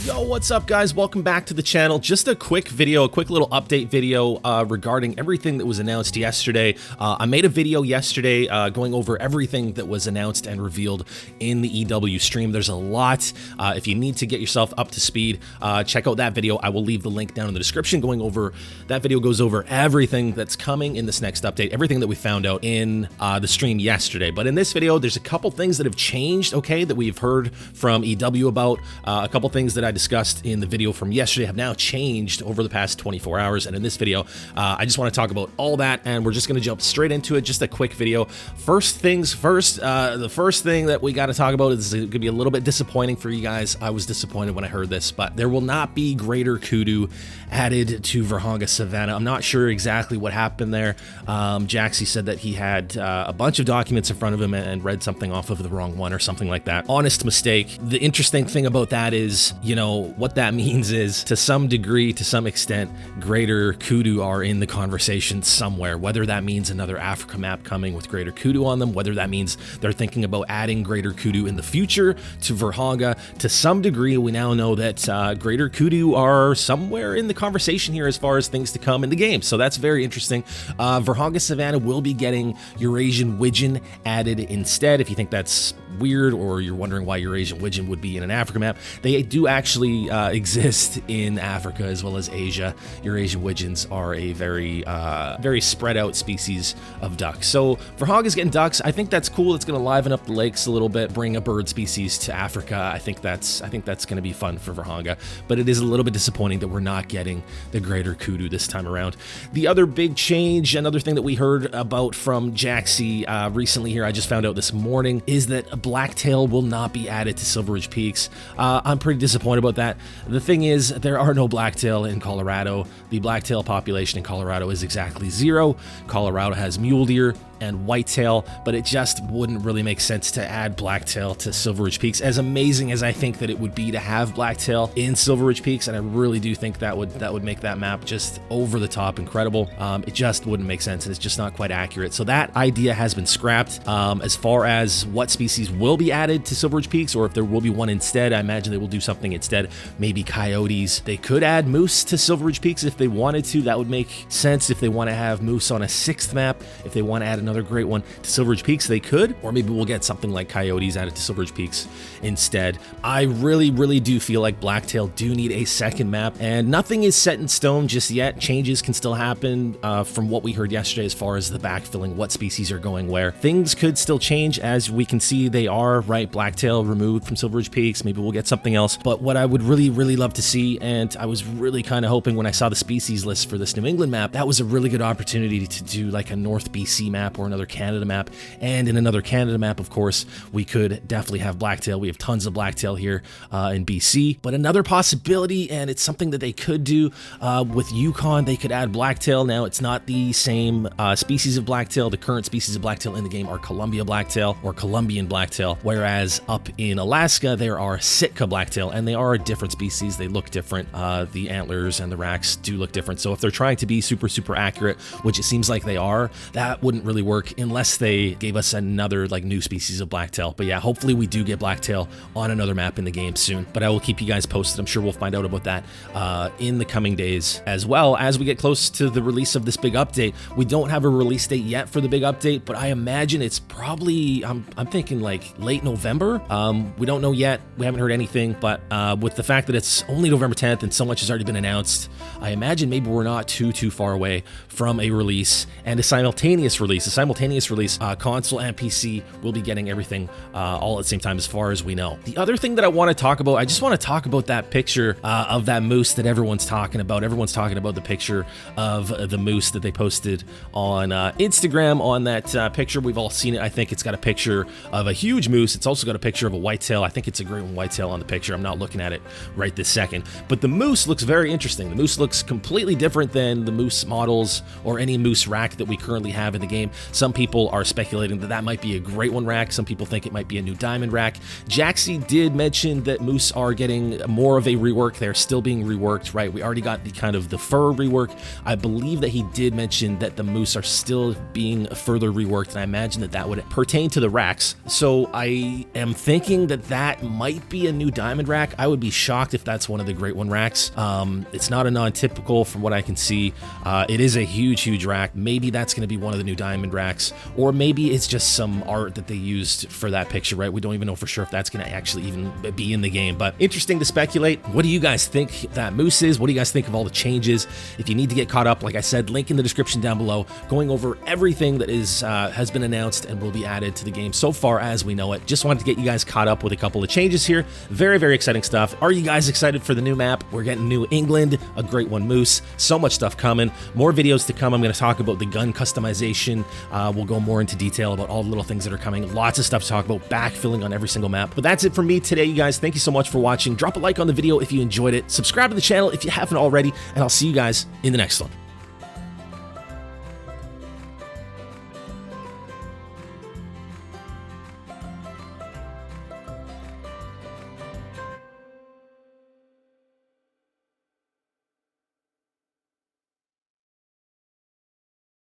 Yo, what's up guys? Welcome back to the channel. Just a quick video, a quick little update video regarding everything that was announced yesterday. I made a video yesterday going over everything that was announced and revealed in the EW stream. There's a lot. If you need to get yourself up to speed, check out that video. I will leave the link down in the description. That video goes over everything that's coming in this next update, everything that we found out in the stream yesterday. But in this video, there's a couple things that have changed, okay, that we've heard from EW about. A couple things that I discussed in the video from yesterday have now changed over the past 24 hours. And in this video, I just want to talk about all that, and we're just going to jump straight into it. Just a quick video. First things first, the first thing that we got to talk about is going to be a little bit disappointing for you guys. I was disappointed when I heard this, but there will not be Greater Kudu added to Vurhonga Savannah. I'm not sure exactly what happened there. Jaxie said that he had a bunch of documents in front of him and read something off of the wrong one or something like that. Honest mistake. The interesting thing about that is, you know, what that means is, to some degree, to some extent, Greater Kudu are in the conversation somewhere. Whether that means another Africa map coming with Greater Kudu on them, whether that means they're thinking about adding Greater Kudu in the future to Vurhonga. To some degree, we now know that Greater Kudu are somewhere in the conversation here as far as things to come in the game. So that's very interesting. Vurhonga Savannah will be getting Eurasian Widgeon added instead. If you think that's weird, or you're wondering why Eurasian Widgeon would be in an Africa map, they do actually exist in Africa as well as Asia. Eurasian Widgeons are a very spread out species of duck. So Vurhonga's getting ducks. I think that's cool. It's going to liven up the lakes a little bit, bring a bird species to Africa. I think that's going to be fun for Vurhonga, but it is a little bit disappointing that we're not getting the Greater Kudu this time around. The other big change, another thing that we heard about from Jaxie recently here, I just found out this morning, is that Blacktail will not be added to Silver Ridge Peaks. I'm pretty disappointed about that. The thing is, there are no blacktail in Colorado. The blacktail population in Colorado is exactly 0. Colorado has mule deer and whitetail, but it just wouldn't really make sense to add blacktail to Silver Ridge Peaks. As amazing as I think that it would be to have blacktail in Silver Ridge Peaks, and I really do think that would make that map just over the top incredible, it just wouldn't make sense, and it's just not quite accurate. So that idea has been scrapped. As far as what species will be added to Silver Ridge Peaks, or if there will be one instead, I imagine they will do something instead. Maybe coyotes. They could add moose to Silver Ridge Peaks if they wanted to. That would make sense if they want to have moose on a 6th map. If they want to add another great one to Silver Ridge Peaks, they could, or maybe we'll get something like coyotes added to Silver Ridge Peaks instead. I really do feel like blacktail do need a second map, and nothing is set in stone just yet. Changes can still happen from what we heard yesterday as far as the backfilling, what species are going where. Things could still change. As we can see, they are, right, blacktail removed from Silver Ridge Peaks. Maybe we'll get something else, but what I would really love to see, and I was really kind of hoping when I saw the species list for this New England map, that was a really good opportunity to do like a North BC map or another Canada map. And in another Canada map, of course, we could definitely have blacktail. We have tons of blacktail here in BC, but another possibility, and it's something that they could do with Yukon, they could add blacktail. Now, it's not the same species of blacktail. The current species of blacktail in the game are Columbia blacktail or Columbian blacktail, whereas up in Alaska, there are Sitka blacktail, and they are a different species. They look different. The antlers and the racks do look different. So if they're trying to be super accurate, which it seems like they are, that wouldn't really work unless they gave us another like new species of blacktail. But yeah, hopefully we do get blacktail on another map in the game soon, but I will keep you guys posted. I'm sure we'll find out about that in the coming days, as well as we get close to the release of this big update. We don't have a release date yet for the big update, but I imagine it's probably, I'm thinking like late November. We don't know yet. We haven't heard anything, but with the fact that it's only November 10th and so much has already been announced, I imagine maybe we're not too far away from a release and a simultaneous release. Console and PC will be getting everything all at the same time as far as we know. The other thing that I want to talk about, I just want to talk about that picture of that moose that everyone's talking about. Everyone's talking about the picture of the moose that they posted on Instagram. On that picture, we've all seen it. I think it's got a picture of a huge moose. It's also got a picture of a whitetail. I think it's a great one whitetail on the picture. I'm not looking at it right this second, but the moose looks very interesting. The moose looks completely different than the moose models or any moose rack that we currently have in the game. Some people are speculating that might be a great one rack. Some people think it might be a new diamond rack. Jaxie did mention that moose are getting more of a rework. They're still being reworked, right? We already got the kind of the fur rework. I believe that he did mention that the moose are still being further reworked, and I imagine that that would pertain to the racks. So I am thinking that that might be a new diamond rack. I would be shocked if that's one of the Great One racks. It's not a non-typical from what I can see. It is a huge rack. Maybe that's going to be one of the new diamond racks, or maybe it's just some art that they used for that picture, right? We don't even know for sure if that's going to actually even be in the game, but interesting to speculate. What do you guys think that moose is? What do you guys think of all the changes? If you need to get caught up, like I said, link in the description down below, going over everything that is has been announced and will be added to the game so far as we know it. Just wanted to get you guys caught up with a couple of changes here. Very exciting stuff. Are you guys excited for the new map? We're getting New England, a Great One moose, so much stuff coming. More videos to come. I'm going to talk about the gun customization. We'll go more into detail about all the little things that are coming. Lots of stuff to talk about, backfilling on every single map. But that's it for me today, you guys. Thank you so much for watching. Drop a like on the video if you enjoyed it. Subscribe to the channel if you haven't already, and I'll see you guys in the next one.